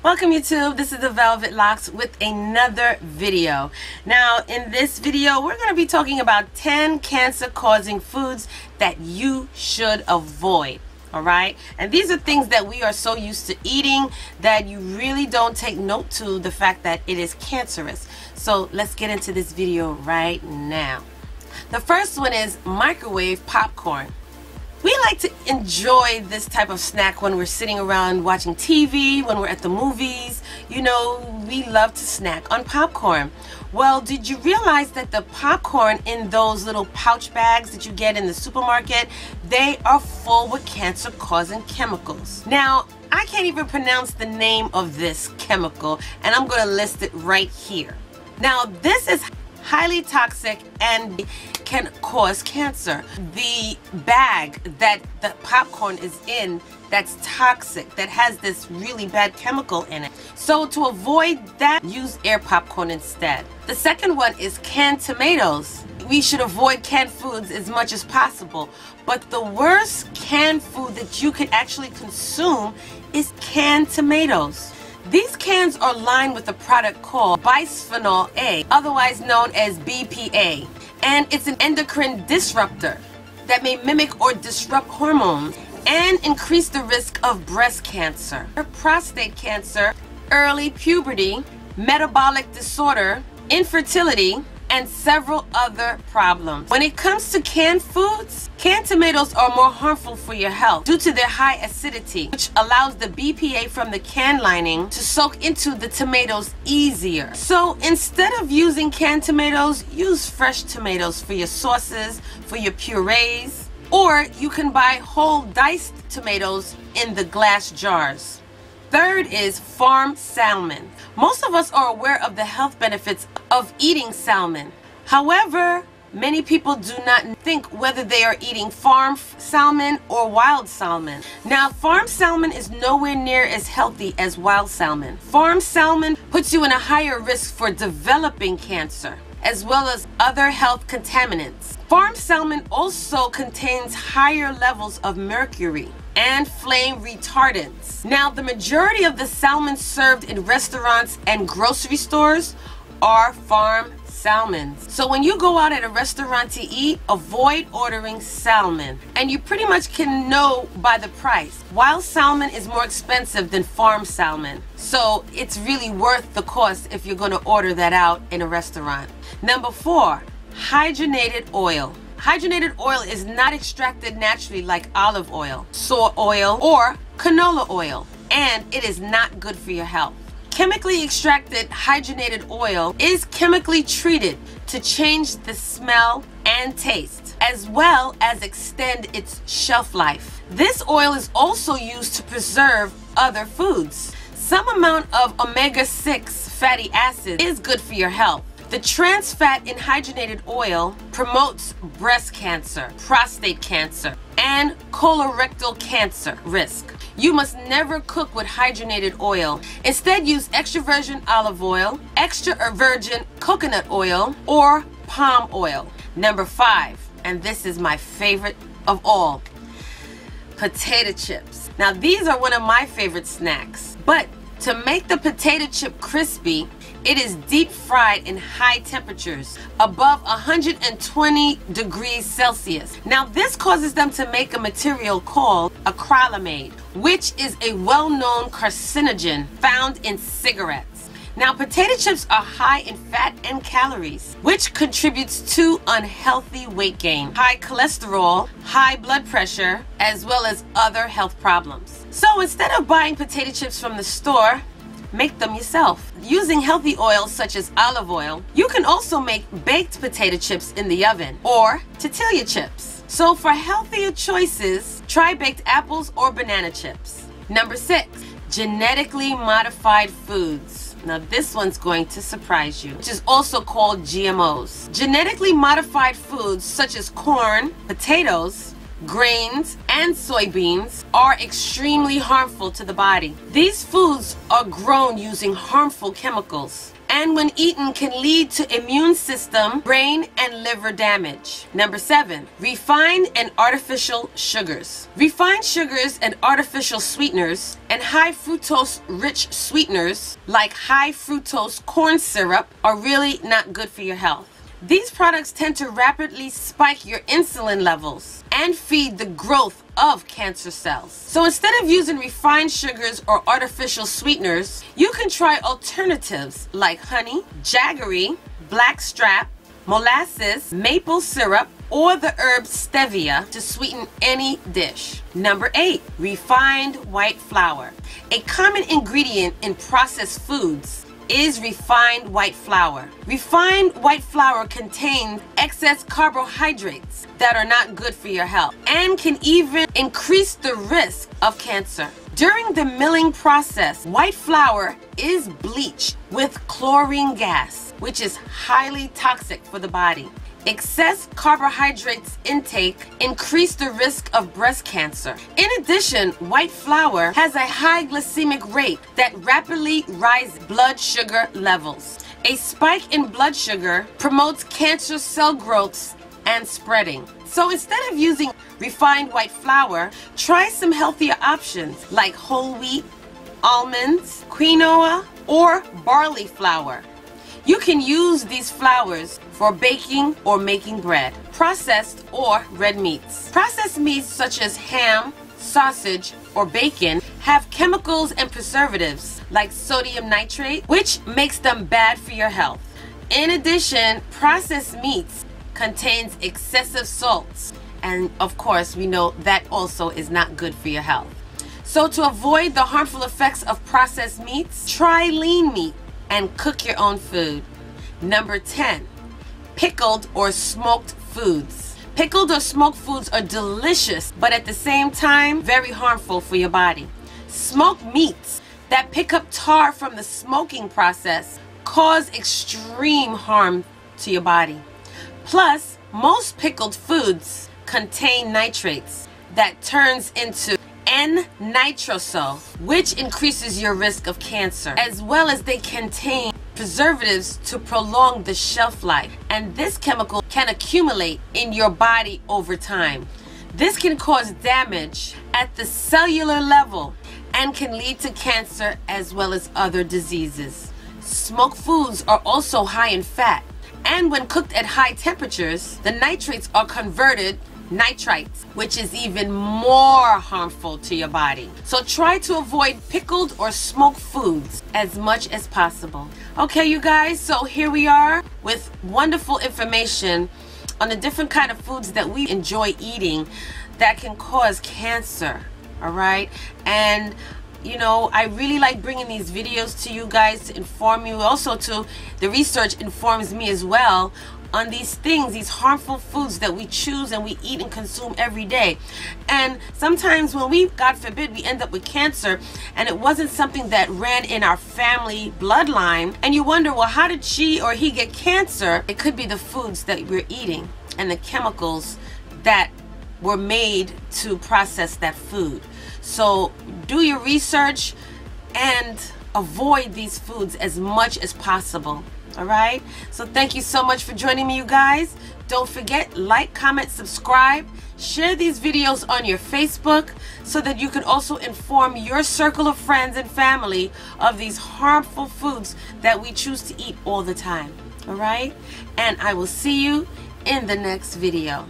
Welcome YouTube, this is the Velvet Locks with another video. Now in this video we're going to be talking about 10 cancer causing foods that you should avoid. Alright, and these are things that we are so used to eating that you really don't take note to the fact that it is cancerous. So let's get into this video right now. The first one is microwave popcorn. We like to enjoy this type of snack when we're sitting around watching TV, when we're at the movies. You know, we love to snack on popcorn. Well, did you realize that the popcorn in those little pouch bags that you get in the supermarket, they are full with cancer-causing chemicals? Now, I can't even pronounce the name of this chemical, and I'm going to list it right here. Now, this is highly toxic and can cause cancer. The bag that the popcorn is in that's toxic, that has this really bad chemical in it. So to avoid that, use air popcorn instead. The second one is canned tomatoes. We should avoid canned foods as much as possible, but the worst canned food that you can actually consume is canned tomatoes. These cans are lined with a product called bisphenol A, otherwise known as BPA, and it's an endocrine disruptor that may mimic or disrupt hormones and increase the risk of breast cancer, prostate cancer, early puberty, metabolic disorder, infertility, and several other problems. When it comes to canned foods, canned tomatoes are more harmful for your health due to their high acidity, which allows the BPA from the can lining to soak into the tomatoes easier. So instead of using canned tomatoes, use fresh tomatoes for your sauces, for your purees, or you can buy whole diced tomatoes in the glass jars. Third is farm salmon. Most of us are aware of the health benefits of eating salmon. However, many people do not think whether they are eating farm salmon or wild salmon. Now, farm salmon is nowhere near as healthy as wild salmon. Farm salmon puts you in a higher risk for developing cancer, as well as other health contaminants. Farm salmon also contains higher levels of mercury and flame retardants. Now, the majority of the salmon served in restaurants and grocery stores are farm salmons. So when you go out at a restaurant to eat, avoid ordering salmon. And you pretty much can know by the price. Wild salmon is more expensive than farm salmon. So it's really worth the cost if you're going to order that out in a restaurant. Number 4, hydrogenated oil. Hydrogenated oil is not extracted naturally like olive oil, soy oil, or canola oil, and it is not good for your health. Chemically extracted hydrogenated oil is chemically treated to change the smell and taste, as well as extend its shelf life. This oil is also used to preserve other foods. Some amount of omega-6 fatty acids is good for your health. The trans fat in hydrogenated oil promotes breast cancer, prostate cancer, and colorectal cancer risk. You must never cook with hydrogenated oil. Instead, use extra virgin olive oil, extra virgin coconut oil, or palm oil. Number 5, and this is my favorite of all, potato chips. Now, these are one of my favorite snacks, but to make the potato chip crispy, it is deep fried in high temperatures, above 120 degrees Celsius. Now, this causes them to make a material called acrylamide, which is a well-known carcinogen found in cigarettes. Now, potato chips are high in fat and calories, which contributes to unhealthy weight gain, high cholesterol, high blood pressure, as well as other health problems. So instead of buying potato chips from the store, make them yourself. Using healthy oils such as olive oil, you can also make baked potato chips in the oven or tortilla chips. So for healthier choices, try baked apples or banana chips. Number 6, genetically modified foods. Now this one's going to surprise you, which is also called GMOs. Genetically modified foods such as corn, potatoes, grains, and soybeans are extremely harmful to the body. These foods are grown using harmful chemicals and when eaten can lead to immune system, brain, and liver damage. Number 7, refined and artificial sugars. Refined sugars and artificial sweeteners and high fructose rich sweeteners like high fructose corn syrup are really not good for your health. These products tend to rapidly spike your insulin levels and feed the growth of cancer cells. So instead of using refined sugars or artificial sweeteners, you can try alternatives like honey, jaggery, blackstrap, molasses, maple syrup, or the herb stevia to sweeten any dish. Number 8, refined white flour. A common ingredient in processed foods is refined white flour. Refined white flour contains excess carbohydrates that are not good for your health and can even increase the risk of cancer. During the milling process, white flour is bleached with chlorine gas, which is highly toxic for the body. Excess carbohydrates intake increase the risk of breast cancer. In addition, white flour has a high glycemic rate that rapidly rises blood sugar levels. A spike in blood sugar promotes cancer cell growth and spreading. So instead of using refined white flour, try some healthier options like whole wheat, almonds, quinoa, or barley flour. You can use these flours for baking or making bread, processed or red meats. Processed meats such as ham, sausage, or bacon have chemicals and preservatives like sodium nitrate, which makes them bad for your health. In addition, processed meats contains excessive salts, and of course we know that also is not good for your health. So to avoid the harmful effects of processed meats, try lean meat and cook your own food. Number 10, pickled or smoked foods. Pickled or smoked foods are delicious, but at the same time, very harmful for your body. Smoked meats that pick up tar from the smoking process cause extreme harm to your body. Plus, most pickled foods contain nitrates that turns into N-nitrosol, which increases your risk of cancer, as well as they contain preservatives to prolong the shelf life, and this chemical can accumulate in your body over time. This can cause damage at the cellular level and can lead to cancer as well as other diseases. Smoked foods are also high in fat, and when cooked at high temperatures, the nitrates are converted nitrites, which is even more harmful to your body. So try to avoid pickled or smoked foods as much as possible. Okay, you guys, so here we are with wonderful information on the different kind of foods that we enjoy eating that can cause cancer. All right, and you know, I really like bringing these videos to you guys to inform you. Also, to the research informs me as well on these things, these harmful foods that we choose and we eat and consume every day. And sometimes when we, God forbid, we end up with cancer and it wasn't something that ran in our family bloodline, and you wonder, well, how did she or he get cancer? It could be the foods that we're eating and the chemicals that were made to process that food. So do your research and avoid these foods as much as possible. All right, so thank you so much for joining me, you guys. Don't forget, like, comment, subscribe, share these videos on your Facebook so that you can also inform your circle of friends and family of these harmful foods that we choose to eat all the time. All right, and I will see you in the next video.